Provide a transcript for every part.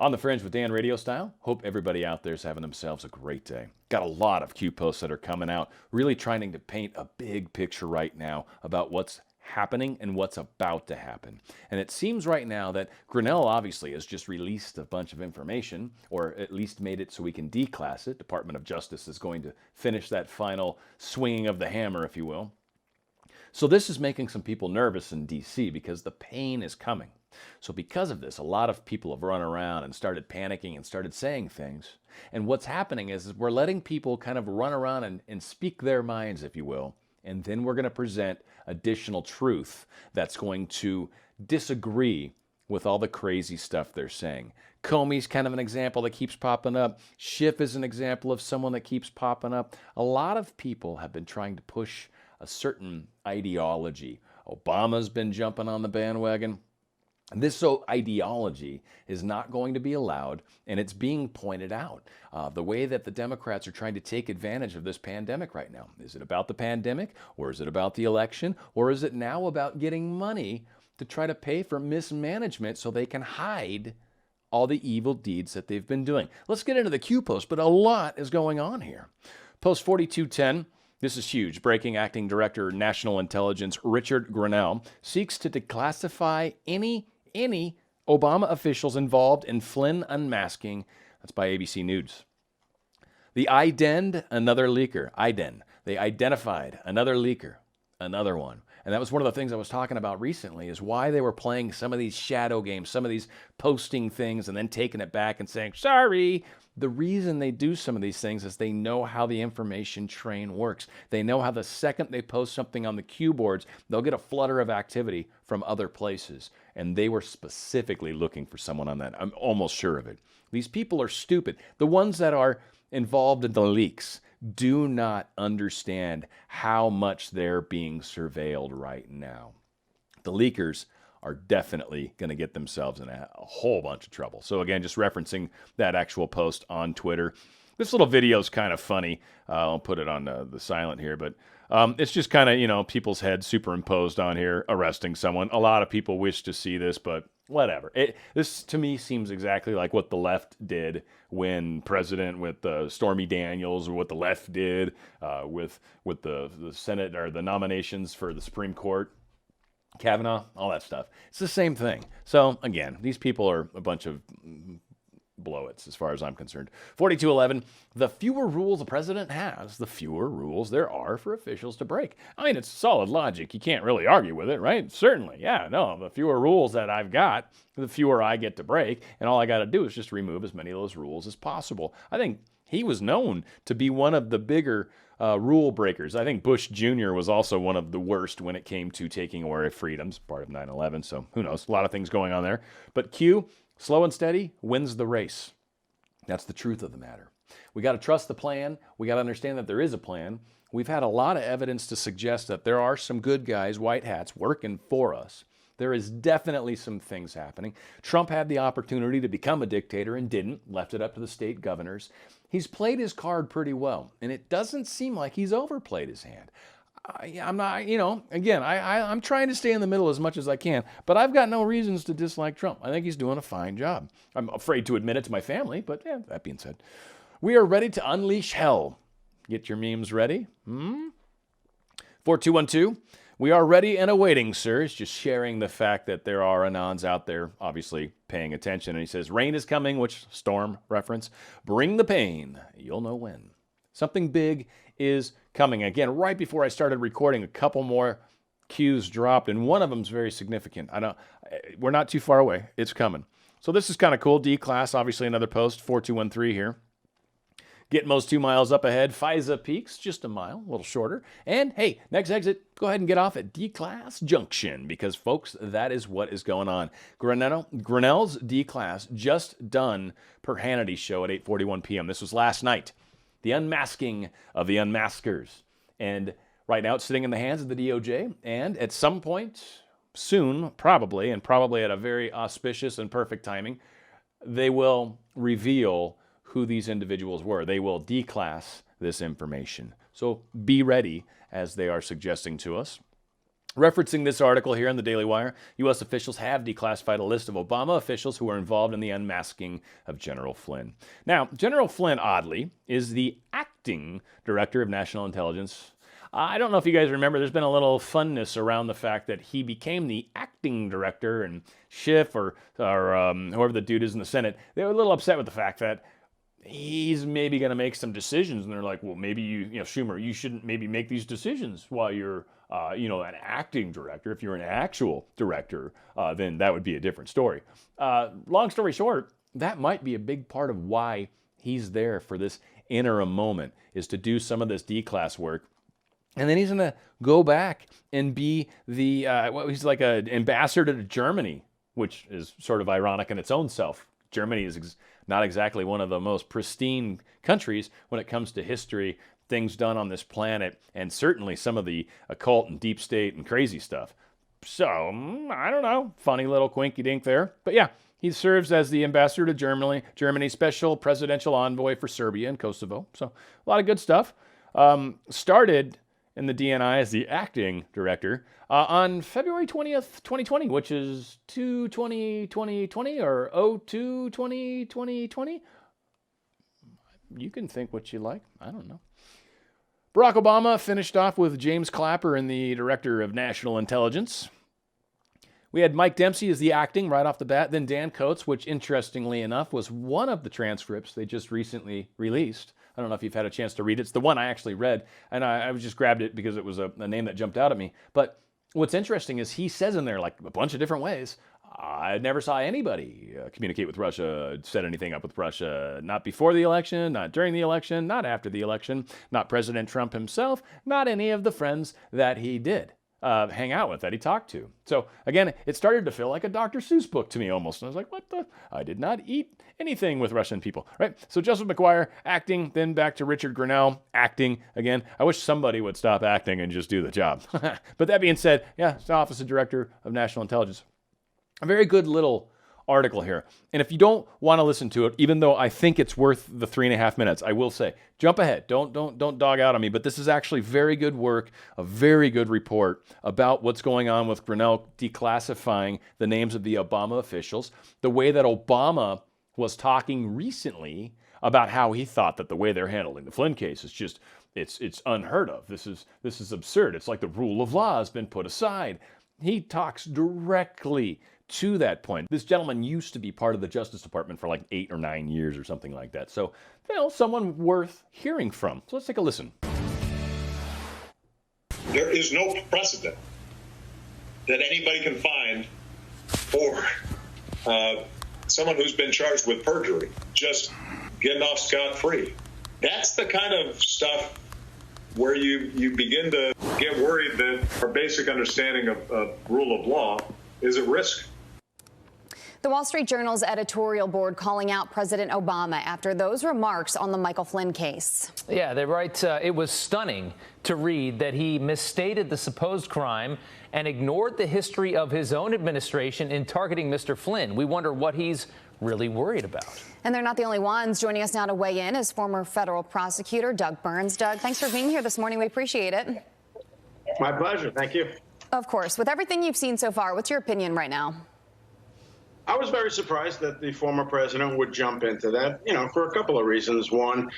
On the Fringe with Dan RadioStyle. Hope everybody out there is having themselves a great day. Got a lot of Q posts that are coming out, really trying to paint a big picture right now about what's happening and what's about to happen. And it seems right now that Grinnell obviously has just released a bunch of information, or at least made it so we can declass it. Department of Justice is going to finish that final swinging of the hammer, if you will. So this is making some people nervous in D.C. because the pain is coming. So because of this, a lot of people have run around and started panicking and started saying things. And what's happening is we're letting people kind of run around and speak their minds, if you will. And then we're going to present additional truth that's going to disagree with all the crazy stuff they're saying. Comey's kind of an example that keeps popping up. Schiff is an example of someone that keeps popping up. A lot of people have been trying to push a certain ideology. Obama's been jumping on the bandwagon. This ideology is not going to be allowed, and it's being pointed out. The way that the Democrats are trying to take advantage of this pandemic right now. Is it about the pandemic, or is it about the election, or is it now about getting money to try to pay for mismanagement so they can hide all the evil deeds that they've been doing? Let's get into the Q post, but a lot is going on here. Post 4210. This is huge. Breaking Acting Director National Intelligence Richard Grinnell seeks to declassify any Obama officials involved in Flynn unmasking. That's by ABC News. The IDEN'd another leaker. IDEN. They identified another leaker, another one. And that was one of the things I was talking about recently, is why they were playing some of these shadow games, some of these posting things and then taking it back and saying, sorry. The reason they do some of these things is they know how the information train works. They know how the second they post something on the Q boards, they'll get a flutter of activity from other places. And they were specifically looking for someone on that. I'm almost sure of it. These people are stupid. The ones that are involved in the leaks do not understand how much they're being surveilled right now. The leakers are definitely going to get themselves in a whole bunch of trouble. So again, just referencing that actual post on Twitter. This little video is kind of funny. I'll put it on the silent here, but it's just kind of, people's heads superimposed on here, arresting someone. A lot of people wish to see this, but whatever. This, to me, seems exactly like what the left did when with Stormy Daniels, or what the left did with the Senate, or the nominations for the Supreme Court. Kavanaugh, all that stuff. It's the same thing. So, again, these people are a bunch of blow-its as far as I'm concerned. 4211, the fewer rules the president has, the fewer rules there are for officials to break. I mean, it's solid logic. You can't really argue with it, right? Certainly, yeah, no, the fewer rules that I've got, the fewer I get to break, and all I got to do is just remove as many of those rules as possible. I think he was known to be one of the bigger rule breakers. I think Bush Jr. was also one of the worst when it came to taking away freedoms, part of 9/11, so who knows, a lot of things going on there. But Q, slow and steady, wins the race. That's the truth of the matter. We got to trust the plan. We got to understand that there is a plan. We've had a lot of evidence to suggest that there are some good guys, white hats, working for us. There is definitely some things happening. Trump had the opportunity to become a dictator and didn't, left it up to the state governors. He's played his card pretty well, and it doesn't seem like he's overplayed his hand. I'm not, again, I'm trying to stay in the middle as much as I can, but I've got no reasons to dislike Trump. I think he's doing a fine job. I'm afraid to admit it to my family, but yeah, that being said, we are ready to unleash hell. Get your memes ready. 4212. We are ready and awaiting, sir. It's just sharing the fact that there are Anons out there, obviously paying attention. And he says, rain is coming, which storm reference. Bring the pain. You'll know when. Something big is coming. Again, right before I started recording, a couple more cues dropped, and one of them is very significant. We're not too far away. It's coming. So this is kind of cool. D-Class, obviously another post, 4213 here. Gitmo's 2 miles up ahead. FISA peaks just a mile, a little shorter. And hey, next exit, go ahead and get off at D-Class Junction, because folks, that is what is going on. Grinnell's D-Class just done per Hannity show at 8:41 p.m. This was last night. The unmasking of the unmaskers. And right now it's sitting in the hands of the DOJ. And at some point soon, probably at a very auspicious and perfect timing, they will reveal who these individuals were. They will declass this information. So be ready, as they are suggesting to us. Referencing this article here on the Daily Wire, U.S. officials have declassified a list of Obama officials who were involved in the unmasking of General Flynn. Now, General Flynn, oddly, is the acting director of national intelligence. I don't know if you guys remember, there's been a little funness around the fact that he became the acting director, and Schiff or whoever the dude is in the Senate, they were a little upset with the fact that he's maybe going to make some decisions, and they're like, well, maybe Schumer, you shouldn't maybe make these decisions while you're an acting director. If you're an actual director, then that would be a different story. Long story short, that might be a big part of why he's there for this interim moment, is to do some of this D-class work. And then he's going to go back and be he's like an ambassador to Germany, which is sort of ironic in its own self. Germany is not exactly one of the most pristine countries when it comes to history, things done on this planet, and certainly some of the occult and deep state and crazy stuff. So, I don't know, funny little quinky dink there. But yeah, he serves as the ambassador to Germany's special presidential envoy for Serbia and Kosovo. So, a lot of good stuff. Started in the DNI as the acting director on February 20th, 2020, which is 2/20/2020 or 02/20/2020. You can think what you like. I don't know. Barack Obama finished off with James Clapper in the Director of National Intelligence. We had Mike Dempsey as the acting right off the bat, then Dan Coates, which interestingly enough was one of the transcripts they just recently released. I don't know if you've had a chance to read it. It's the one I actually read, and I just grabbed it because it was a name that jumped out at me. But what's interesting is he says in there, like a bunch of different ways, I never saw anybody communicate with Russia, set anything up with Russia, not before the election, not during the election, not after the election, not President Trump himself, not any of the friends that he did hang out with, that he talked to. So again, it started to feel like a Dr. Seuss book to me almost. And I was like, what the? I did not eat anything with Russian people, right? So Joseph McGuire, acting, then back to Richard Grinnell, acting again. I wish somebody would stop acting and just do the job. But that being said, yeah, it's the Office of Director of National Intelligence. A very good little article here. And if you don't want to listen to it, even though I think it's worth the 3.5 minutes, I will say, jump ahead. Don't dog out on me. But this is actually very good work, a very good report about what's going on with Grinnell declassifying the names of the Obama officials, the way that Obama was talking recently about how he thought that the way they're handling the Flynn case is just, it's unheard of. This is absurd. It's like the rule of law has been put aside. He talks directly to that point. This gentleman used to be part of the Justice Department for like 8 or 9 years or something like that. So, someone worth hearing from. So let's take a listen. There is no precedent that anybody can find for someone who's been charged with perjury just getting off scot-free. That's the kind of stuff where you begin to get worried that our basic understanding of rule of law is at risk. The Wall Street Journal's editorial board calling out President Obama after those remarks on the Michael Flynn case. Yeah, they write, it was stunning to read that he misstated the supposed crime and ignored the history of his own administration in targeting Mr. Flynn. We wonder what he's really worried about. And they're not the only ones. Joining us now to weigh in is former federal prosecutor Doug Burns. Doug, thanks for being here this morning. We appreciate it. My pleasure. Thank you. Of course. With everything you've seen so far, what's your opinion right now? I was very surprised that the former president would jump into that, for a couple of reasons. One,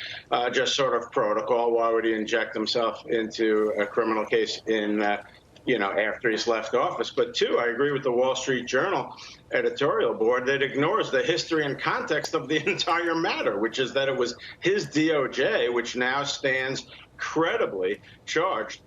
just sort of protocol. Why would he inject himself into a criminal case after he's left office? But two, I agree with the Wall Street Journal editorial board that ignores the history and context of the entire matter, which is that it was his DOJ, which now stands credibly charged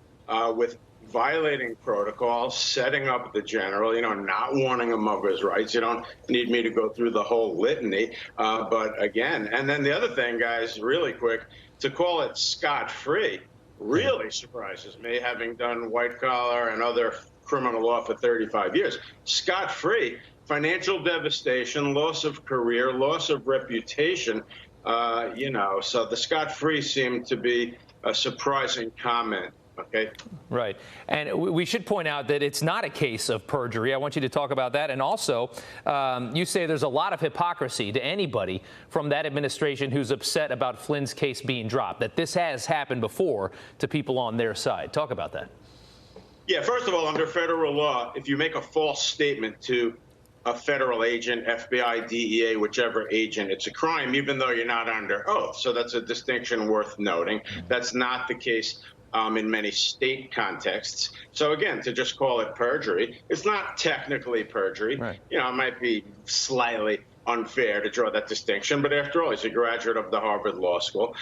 with violating protocol, setting up the general, not warning him of his rights. You don't need me to go through the whole litany. But again, and then the other thing, guys, really quick, to call it scot-free really surprises me, having done white collar and other criminal law for 35 years. Scot-free, financial devastation, loss of career, loss of reputation, so the scot-free seemed to be a surprising comment. Okay. Right. And we should point out that it's not a case of perjury. I want you to talk about that. And also, you say there's a lot of hypocrisy to anybody from that administration who's upset about Flynn's case being dropped, that this has happened before to people on their side. Talk about that. Yeah, first of all, under federal law, if you make a false statement to a federal agent, FBI, DEA, whichever agent, it's a crime, even though you're not under oath. So that's a distinction worth noting. That's not the case in many state contexts. So again, to just call it perjury, it's not technically perjury. Right. You know, it might be slightly unfair to draw that distinction, but after all, he's a graduate of the Harvard Law School,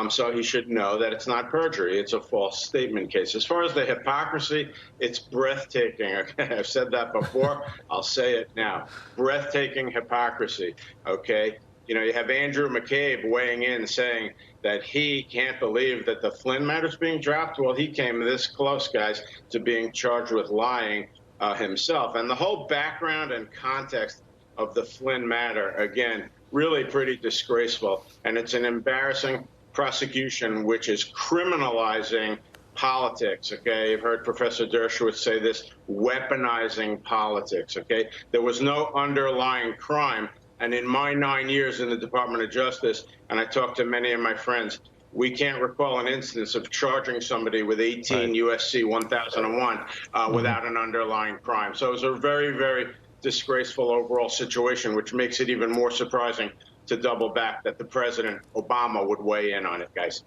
so he should know that it's not perjury. It's a false statement case. As far as the hypocrisy, it's breathtaking. Okay? I've said that before. I'll say it now. Breathtaking hypocrisy. Okay. You know, you have Andrew McCabe weighing in saying that he can't believe that the Flynn matter's being dropped. Well, he came this close, guys, to being charged with lying himself. And the whole background and context of the Flynn matter, again, really pretty disgraceful. And it's an embarrassing prosecution which is criminalizing politics, okay? You've heard Professor Dershowitz say this, weaponizing politics, okay? There was no underlying crime. And in my 9 years in the Department of Justice, and I talked to many of my friends, we can't recall an instance of charging somebody with 18 USC 1001 without an underlying crime. So it was a very, very disgraceful overall situation, which makes it even more surprising to double back that the President Obama would weigh in on it, guys.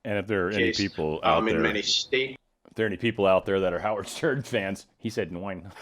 And if there are any people out there, in many states. If there are any people out there that are Howard Stern fans, he said nine.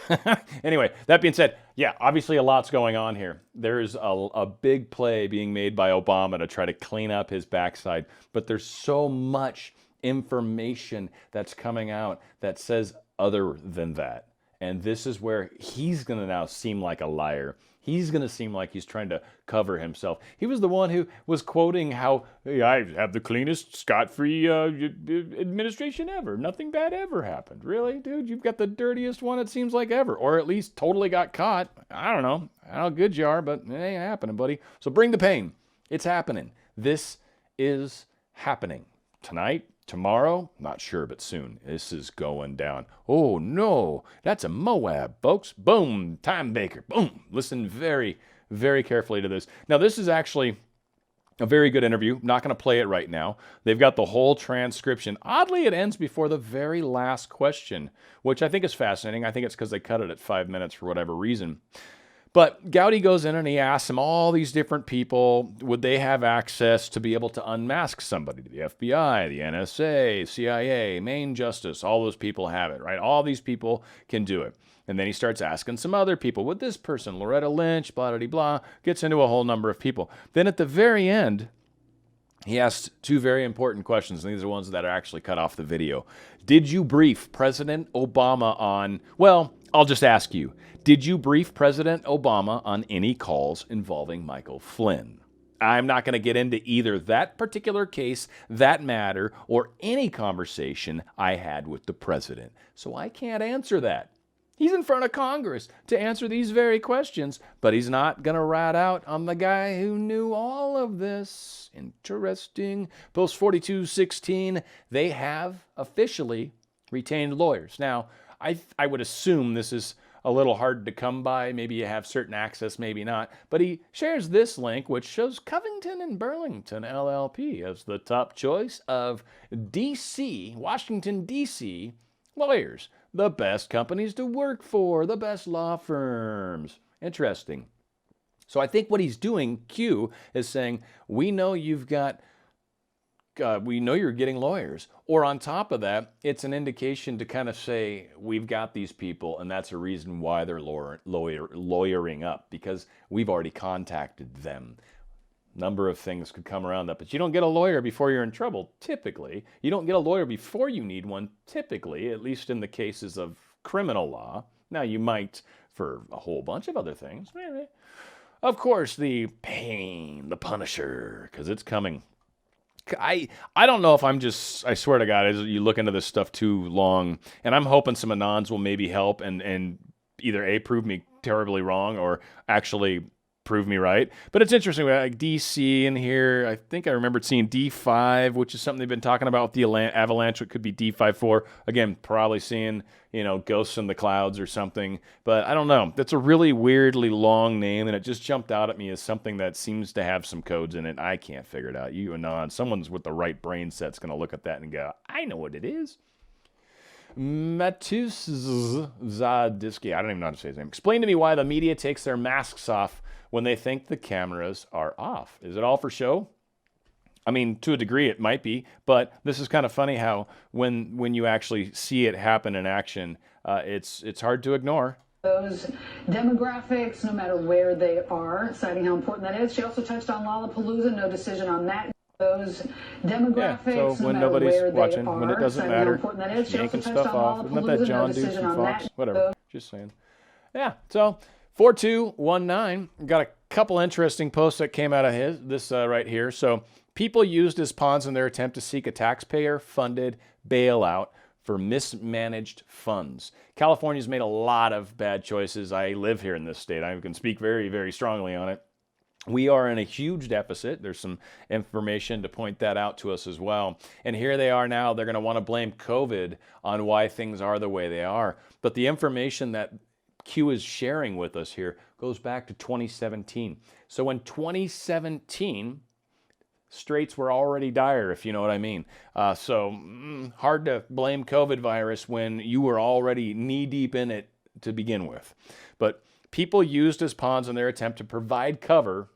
Anyway, that being said, yeah, obviously a lot's going on here. There is a big play being made by Obama to try to clean up his backside, but there's so much information that's coming out that says other than that. And this is where he's going to now seem like a liar. He's going to seem like he's trying to cover himself. He was the one who was quoting how, hey, I have the cleanest, scot-free administration ever. Nothing bad ever happened. Really, dude? You've got the dirtiest one, it seems like, ever. Or at least totally got caught. I don't know how good you are, but it ain't happening, buddy. So bring the pain. It's happening. This is happening. Tonight, tomorrow, not sure, but soon. This is going down. Oh, no, that's a Moab, folks. Boom, time baker. Boom. Listen very, very carefully to this. Now, this is actually a very good interview. Not going to play it right now. They've got the whole transcription. Oddly, it ends before the very last question, which I think is fascinating. I think it's because they cut it at 5 minutes for whatever reason. But Gowdy goes in and he asks them, all these different people, would they have access to be able to unmask somebody? The FBI, the NSA, CIA, Maine Justice, all those people have it, right? All these people can do it. And then he starts asking some other people, would this person, Loretta Lynch, blah, blah, blah, gets into a whole number of people. Then at the very end, he asks two very important questions, and these are ones that are actually cut off the video. Did you brief President Obama on, well, I'll just ask you, did you brief President Obama on any calls involving Michael Flynn? I'm not going to get into either that particular case, that matter, or any conversation I had with the president. So I can't answer that. He's in front of Congress to answer these very questions, but he's not going to rat out on the guy who knew all of this. Interesting. Post 4216, they have officially retained lawyers. Now, I would assume this is a little hard to come by. Maybe you have certain access, maybe not. But he shares this link, which shows Covington and Burlington LLP as the top choice of D.C., Washington, D.C. lawyers. The best companies to work for, the best law firms. Interesting. So I think what he's doing, Q, is saying, we know you've got, we know you're getting lawyers. Or on top of that, it's an indication to kind of say, we've got these people, and that's a reason why they're lawyering up, because we've already contacted them. Number of things could come around that, but you don't get a lawyer before you're in trouble, typically. You don't get a lawyer before you need one, typically, at least in the cases of criminal law. Now, you might for a whole bunch of other things. Of course, the pain, the Punisher, because it's coming. I don't know if I'm just, I swear to God, as you look into this stuff too long, and I'm hoping some Anons will maybe help and either A, prove me terribly wrong, or actually prove me right. But it's interesting, like DC in here, I think I remembered seeing D5, which is something they've been talking about with the Avalanche. It could be D54. Again, probably seeing, ghosts in the clouds or something. But I don't know. That's a really weirdly long name, and it just jumped out at me as something that seems to have some codes in it. I can't figure it out. You and someone's with the right brain set's going to look at that and go, I know what it is. Matuzadiski, I don't even know how to say his name. Explain to me why the media takes their masks off when they think the cameras are off. Is it all for show? I mean, to a degree it might be, but this is kind of funny how when you actually see it happen in action, it's hard to ignore. Those demographics, no matter where they are, citing how important that is. She also touched on Lollapalooza, no decision on that. Those demographics, yeah, so when no nobody's where watching, they are, when it doesn't citing how matter, important that is. She yanking also stuff touched on off. Isn't that Lollapalooza, John no Duke decision from on Fox? that. Whatever, just saying. Yeah, so 4219, got a couple interesting posts that came out of this right here. So people used as pawns in their attempt to seek a taxpayer-funded bailout for mismanaged funds. California's made a lot of bad choices. I live here in this state. I can speak very, very strongly on it. We are in a huge deficit. There's some information to point that out to us as well. And here they are now. They're going to want to blame COVID on why things are the way they are. But the information that Q is sharing with us here goes back to 2017. So in 2017, straits were already dire, if you know what I mean. Hard to blame COVID virus when you were already knee-deep in it to begin with. But people used as pawns in their attempt to provide cover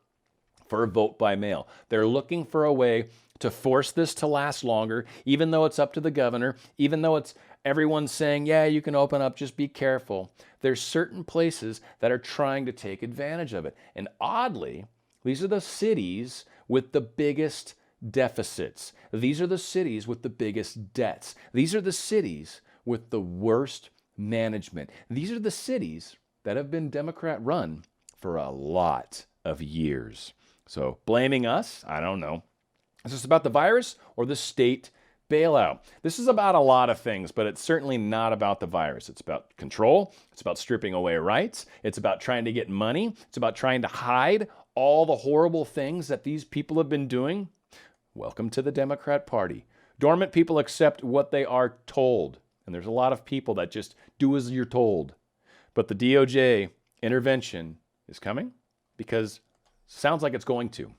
for a vote by mail. They're looking for a way to force this to last longer, even though it's up to the governor, even though it's everyone's saying, yeah, you can open up, just be careful. There's certain places that are trying to take advantage of it. And oddly, these are the cities with the biggest deficits. These are the cities with the biggest debts. These are the cities with the worst management. These are the cities that have been Democrat run for a lot of years. So blaming us, I don't know. Is this about the virus or the state bailout? This is about a lot of things, but it's certainly not about the virus. It's about control. It's about stripping away rights. It's about trying to get money. It's about trying to hide all the horrible things that these people have been doing. Welcome to the Democrat Party. Dormant people accept what they are told. And there's a lot of people that just do as you're told. But the DOJ intervention is coming because it sounds like it's going to.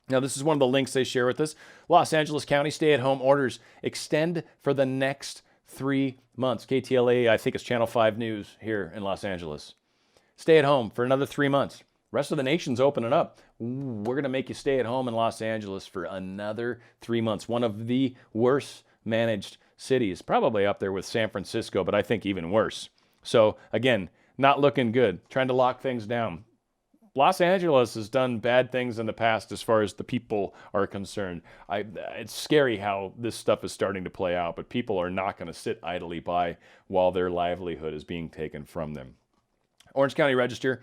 Now, this is one of the links they share with us. Los Angeles County stay-at-home orders extend for the next 3 months. KTLA, I think it's Channel 5 News here in Los Angeles. Stay at home for another 3 months. Rest of the nation's opening up. We're going to make you stay at home in Los Angeles for another 3 months. One of the worst managed cities, probably up there with San Francisco, but I think even worse. So again, not looking good, trying to lock things down. Los Angeles has done bad things in the past as far as the people are concerned. It's scary how this stuff is starting to play out, but people are not going to sit idly by while their livelihood is being taken from them. Orange County Register.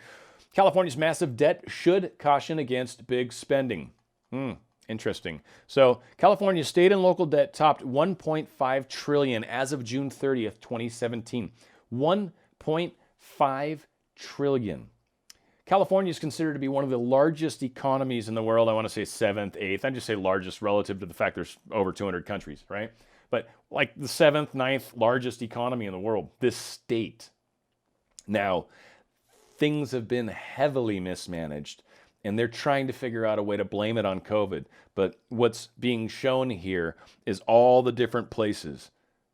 California's massive debt should caution against big spending. Interesting. So California's state and local debt topped $1.5 trillion as of June 30th, 2017. $1.5 trillion. California is considered to be one of the largest economies in the world. I want to say 7th, 8th. I just say largest relative to the fact there's over 200 countries, right? But like the 7th, 9th largest economy in the world, this state. Now, things have been heavily mismanaged, and they're trying to figure out a way to blame it on COVID. But what's being shown here is all the different places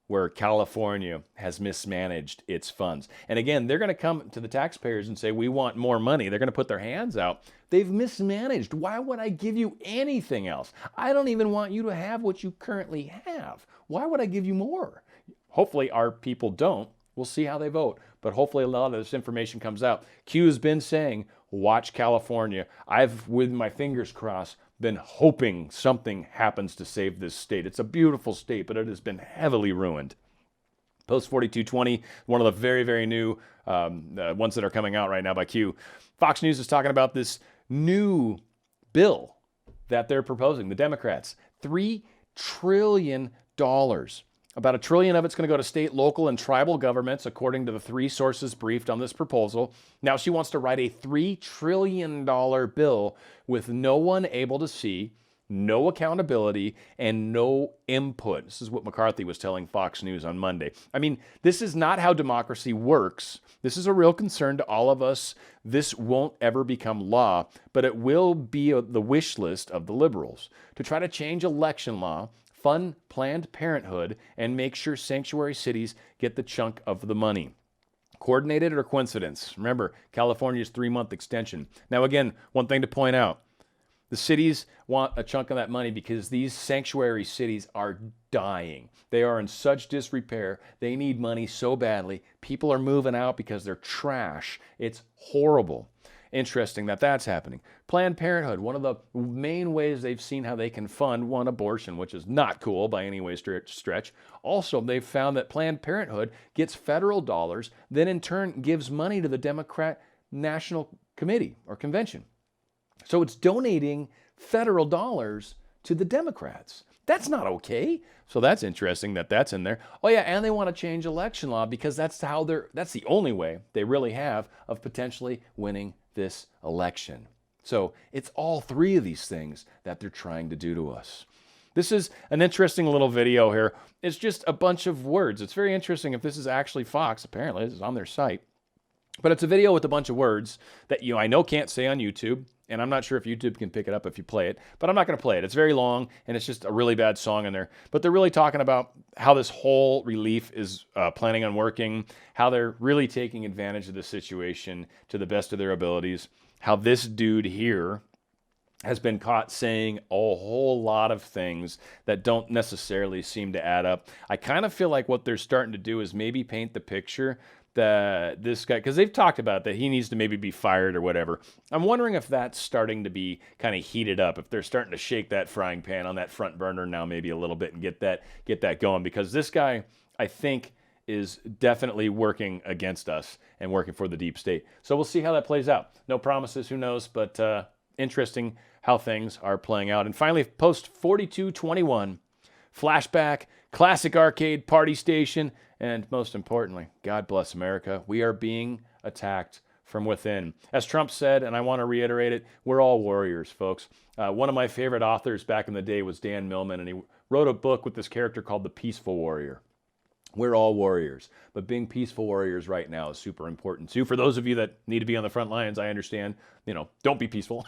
where California has mismanaged its funds. And again, they're going to come to the taxpayers and say, we want more money. They're going to put their hands out. They've mismanaged. Why would I give you anything else? I don't even want you to have what you currently have. Why would I give you more? Hopefully our people don't. We'll see how they vote. But hopefully a lot of this information comes out. Q has been saying, watch California. I've, with my fingers crossed, been hoping something happens to save this state. It's a beautiful state, but it has been heavily ruined. Post 4220, one of the very, very new ones that are coming out right now by Q. Fox News is talking about this new bill that they're proposing, the Democrats. $3 trillion. About $1 trillion of it's going to go to state, local, and tribal governments, according to the 3 sources briefed on this proposal. Now she wants to write a $3 trillion bill with no one able to see, no accountability, and no input. This is what McCarthy was telling Fox News on Monday. I mean, this is not how democracy works. This is a real concern to all of us. This won't ever become law, but it will be the wish list of the liberals to try to change election law, fund Planned Parenthood and make sure sanctuary cities get the chunk of the money. Coordinated or coincidence? Remember, California's 3-month extension. Now, again, one thing to point out, the cities want a chunk of that money because these sanctuary cities are dying. They are in such disrepair. They need money so badly. People are moving out because they're trash. It's horrible. Interesting that that's happening. Planned Parenthood, one of the main ways they've seen how they can fund one, abortion, which is not cool by any way stretch. Also, they've found that Planned Parenthood gets federal dollars, then in turn gives money to the Democrat National Committee or Convention. So it's donating federal dollars to the Democrats. That's not okay. So that's interesting that that's in there. Oh yeah, and they want to change election law because that's the only way they really have of potentially winning this election. So it's all three of these things that they're trying to do to us. This is an interesting little video here. It's just a bunch of words. It's very interesting if this is actually Fox. Apparently, this is on their site. But it's a video with a bunch of words that I know can't say on YouTube, and I'm not sure if YouTube can pick it up if you play it, but I'm not going to play it. It's very long, and it's just a really bad song in there. But they're really talking about how this whole relief is planning on working, how they're really taking advantage of the situation to the best of their abilities, how this dude here has been caught saying a whole lot of things that don't necessarily seem to add up. I kind of feel like what they're starting to do is maybe paint the picture that this guy, because they've talked about that he needs to maybe be fired or whatever. I'm wondering if that's starting to be kind of heated up, if they're starting to shake that frying pan on that front burner now maybe a little bit and get that going, because this guy, I think, is definitely working against us and working for the deep state. So we'll see how that plays out. No promises, who knows, but interesting how things are playing out. And finally, post 4221, flashback, classic arcade party station, and most importantly, God bless America. We are being attacked from within. As Trump said, and I want to reiterate it, we're all warriors, folks. One of my favorite authors back in the day was Dan Millman, and he wrote a book with this character called The Peaceful Warrior. We're all warriors, but being peaceful warriors right now is super important too. For those of you that need to be on the front lines, I understand, don't be peaceful.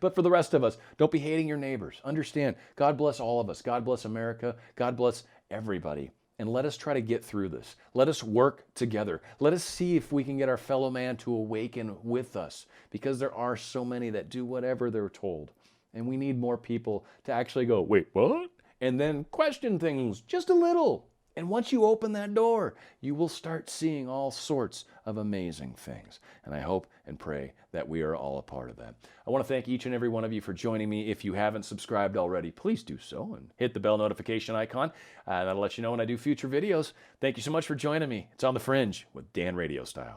But for the rest of us, don't be hating your neighbors. Understand, God bless all of us. God bless America. God bless everybody. And let us try to get through this. Let us work together. Let us see if we can get our fellow man to awaken with us, because there are so many that do whatever they're told. And we need more people to actually go, wait, what? And then question things just a little. And once you open that door, you will start seeing all sorts of amazing things. And I hope and pray that we are all a part of that. I want to thank each and every one of you for joining me. If you haven't subscribed already, please do so and hit the bell notification icon. That'll let you know when I do future videos. Thank you so much for joining me. It's on The Fringe with Dan RadioStyle.